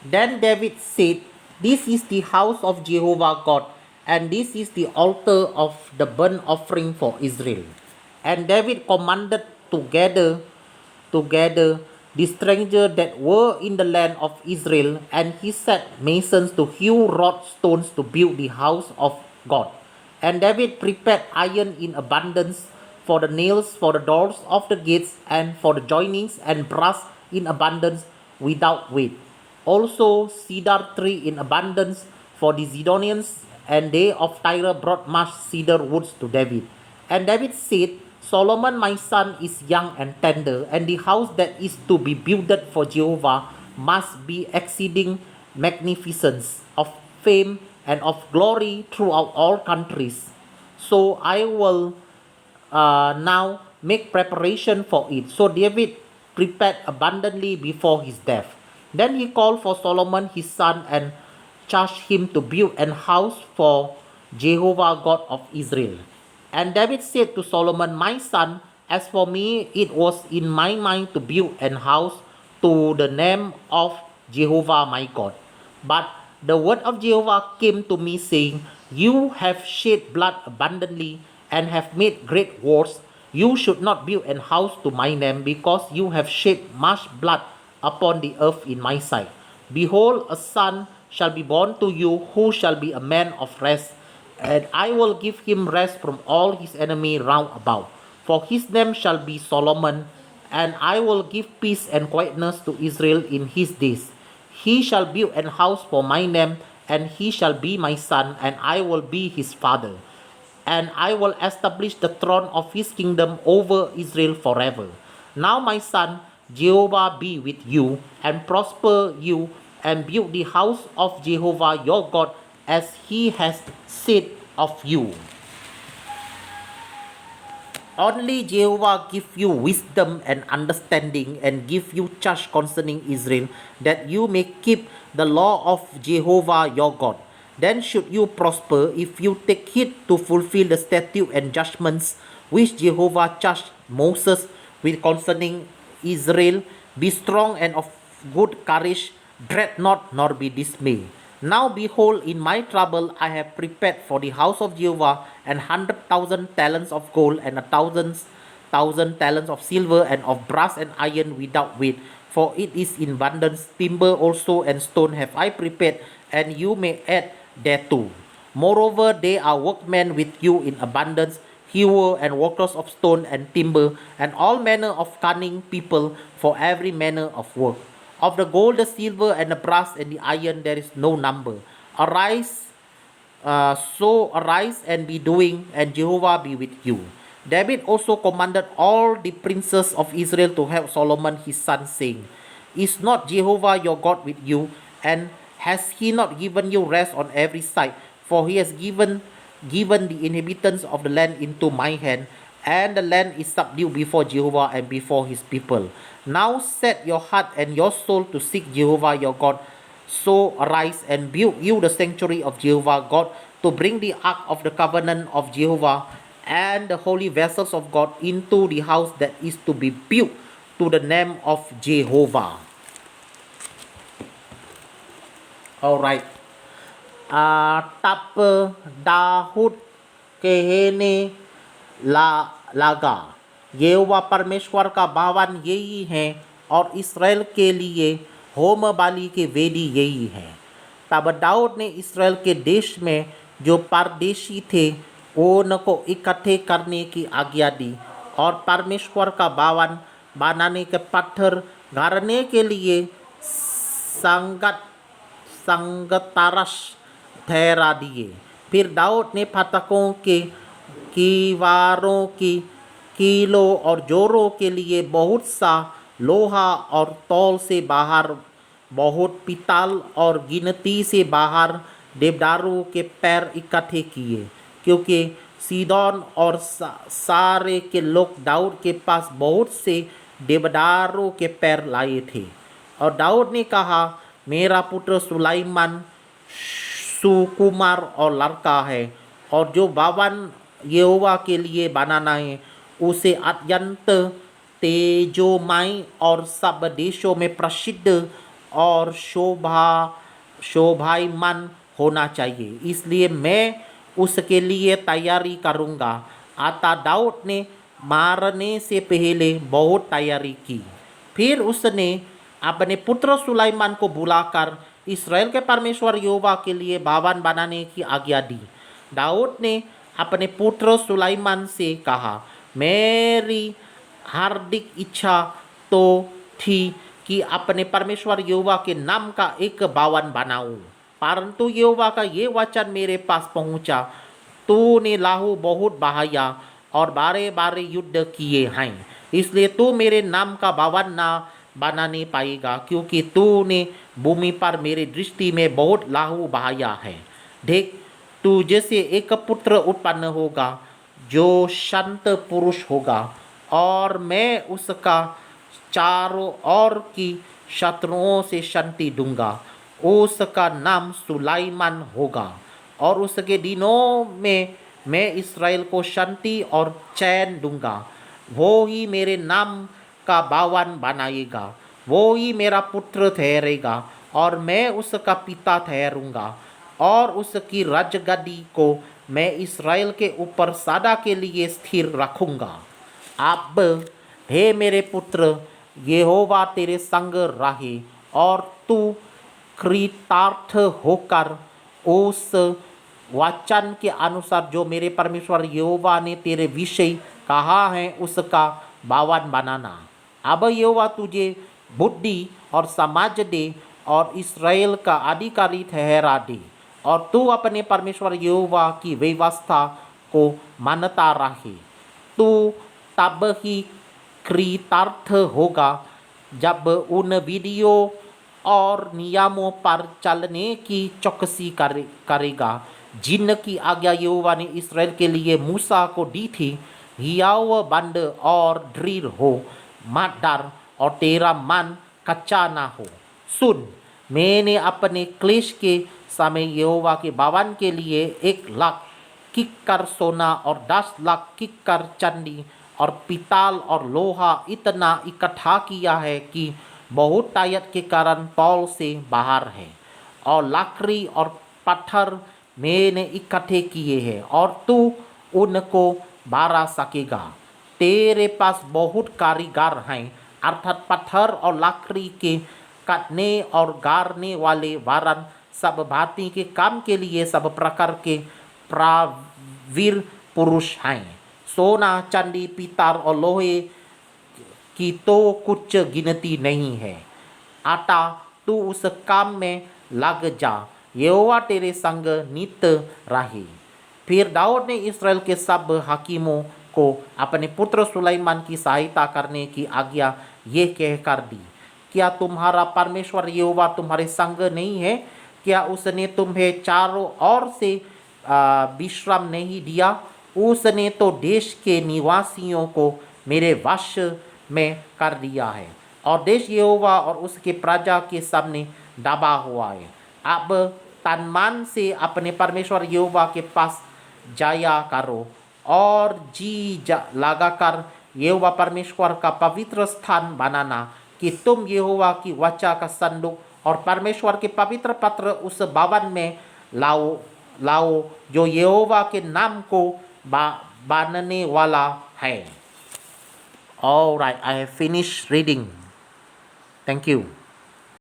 Then David said, "This is the house of Jehovah God, and this is the altar of the burnt offering for Israel." And David commanded together the strangers that were in the land of Israel, and he set masons to hew wrought stones to build the house of God. And David prepared iron in abundance for the nails for the doors of the gates and for the joinings, and brass in abundance without weight. Also cedar tree in abundance for the Zidonians, and they of Tyre brought much cedar woods to David. And David said, "Solomon my son is young and tender, and the house that is to be builded for Jehovah must be exceeding magnificent, of fame and of glory throughout all countries. So I will now make preparation for it." So David prepared abundantly before his death. Then he called for Solomon his son and charged him to build an house for Jehovah God of Israel. And David said to Solomon, "My son, as for me, it was in my mind to build an house to the name of Jehovah my God. But the word of Jehovah came to me, saying, You have shed blood abundantly and have made great wars. You should not build an house to my name, because you have shed much blood upon the earth in my sight. Behold, a son shall be born to you, who shall be a man of rest, and I will give him rest from all his enemy round about. For his name shall be Solomon, and I will give peace and quietness to Israel in his days. He shall build an house for my name, and he shall be my son, and I will be his father. And I will establish the throne of his kingdom over Israel forever. Now, my son, Jehovah be with you, and prosper you, and build the house of Jehovah your God, as he has said of you. Only Jehovah give you wisdom and understanding, and give you charge concerning Israel, that you may keep the law of Jehovah your God. Then should you prosper, if you take heed to fulfill the statute and judgments which Jehovah charged Moses with concerning Israel. Be strong and of good courage, dread not, nor be dismayed. Now behold, in my trouble I have prepared for the house of Jehovah 100,000 talents of gold, and 1,000 talents of silver, and of brass and iron without weight. For it is in abundance. Timber also and stone have I prepared, and you may add thereto. Moreover, there are workmen with you in abundance, hewer and workers of stone and timber, and all manner of cunning people for every manner of work. Of the gold, the silver, and the brass, and the iron, there is no number. Arise, arise and be doing, and Jehovah be with you. David also commanded all the princes of Israel to help Solomon his son, saying, Is not Jehovah your God with you? And has he not given you rest on every side? For he has given the inhabitants of the land into my hand, and the land is subdued before Jehovah and before his people. Now set your heart and your soul to seek Jehovah your God. So arise and build you the sanctuary of Jehovah God, to bring the ark of the covenant of Jehovah and the holy vessels of God into the house that is to be built to the name of Jehovah. Alright. तब दाऊद कहने लगा, यहोवा परमेश्वर का भवन यही है, और Israel के लिए होम बलि की वेदी यही है। तब दाऊद ने इसराइल के देश में जो परदेशी थे उनको इकट्ठे करने की आज्ञा दी, और परमेश्वर का भवन बनाने के पत्थर गाड़ने के लिए संगतरस ठहरा दिए। फिर दाऊद ने फाटकों के कीवारों की कीलों और जोरों के लिए बहुत सा लोहा और तौल से बाहर बहुत पीतल और गिनती से बाहर देवदारों के पैर इकट्ठे किए, क्योंकि सीदोन और सारे के लोग दाऊद के पास बहुत से देवदारों के पैर लाए थे। और दाऊद ने कहा, मेरा पुत्र सुलाइमान सुकुमार और लड़का है, और जो भवन यहोवा के लिए बनाना है उसे अत्यंत तेजोमय और सब देशों में प्रसिद्ध और शोभायमान होना चाहिए, इसलिए मैं उसके लिए तैयारी करूँगा। अतः दाऊद ने मारने से पहले बहुत तैयारी की। फिर उसने अपने पुत्र सुलाइमान को बुलाकर इसराइल के परमेश्वर यहोवा के लिए भवन बनाने की आज्ञा दी। दाऊद ने अपने पुत्र सुलाइमान से कहा, मेरी हार्दिक इच्छा तो थी कि अपने परमेश्वर यहोवा के नाम का एक भवन बनाऊं, परंतु यहोवा का ये वचन मेरे पास पहुंचा, तूने लहू बहुत बहाया और बारे बारे युद्ध किए हैं, इसलिए तू मेरे नाम का भवन ना बनाने पाएगा, क्योंकि तूने भूमि पर मेरी दृष्टि में बहुत लहू बहाया है। देख, तू जैसे एक पुत्र उत्पन्न होगा जो संत पुरुष होगा, और मैं उसका चारों ओर की शत्रुओं से शांति दूंगा। उसका नाम सुलाइमान होगा, और उसके दिनों में मैं इसराइल को शांति और चैन दूंगा। वो ही मेरे नाम का भवन बनाएगा, वो ही मेरा पुत्र ठहरेगा, और मैं उसका पिता ठहरूंगा, और उसकी राजगद्दी को मैं इसराइल के ऊपर सदा के लिए स्थिर रखूंगा। अब हे मेरे पुत्र, यहोवा तेरे संग रहे, और तू कृतार्थ होकर उस वचन के अनुसार जो मेरे परमेश्वर यहोवा ने तेरे विषय कहा है उसका भवन बनाना। अब यहोवा तुझे बुद्धि और समझ दे और इसराइल का अधिकारी ठहरा दे, और तू अपने परमेश्वर यहोवा की व्यवस्था को मानता रहे। तू तब ही कृतार्थ होगा जब उन विधियों और नियमों पर चलने की चौकसी करेगा जिनकी आज्ञा यहोवा ने इसराइल के लिए मूसा को दी थी। हियाव बंद और दृढ़ हो, मत डर और तेरा मन कच्चा ना हो। सुन, मैंने अपने क्लेश के समय यहोवा के भवन के लिए 1,00,000 किक्कर सोना और 10,00,000 किक्कर चांदी और पीतल और लोहा इतना इकट्ठा किया है कि बहुत तायत के कारण तौल से बाहर है, और लकड़ी और पत्थर मैंने इकट्ठे किए हैं, और तू उनको बारा सकेगा। तेरे पास बहुत कारीगर हैं, अर्थात पत्थर और लकड़ी के काटने और गाड़ने वाले वरन सब भांति के काम के लिए सब प्रकार के प्रवीर पुरुष हैं। सोना, चांदी, पीतल और लोहे की तो कुछ गिनती नहीं है। अतः तू उस काम में लग जा, यहोवा तेरे संग नित रहे। फिर दाऊद ने इसराइल के सब हाकिमों को अपने पुत्र सुलाइमान की सहायता करने की आज्ञा ये कहकर दी, क्या तुम्हारा परमेश्वर यहोवा तुम्हारे संग नहीं है? क्या उसने तुम्हें चारों ओर से विश्राम नहीं दिया? उसने तो देश के निवासियों को मेरे वश में कर दिया है, और देश यहोवा और उसके प्रजा के सामने दबा हुआ है। अब तन मन से अपने परमेश्वर यहोवा के पास जाया करो, और जी लगाकर यहोवा परमेश्वर का पवित्र स्थान बनाना, कि तुम यहोवा की वाचा का संदूक और परमेश्वर के पवित्र पत्र उस भवन में लाओ जो यहोवा के नाम को बांधने वाला है। All right, I have finished reading. Thank you.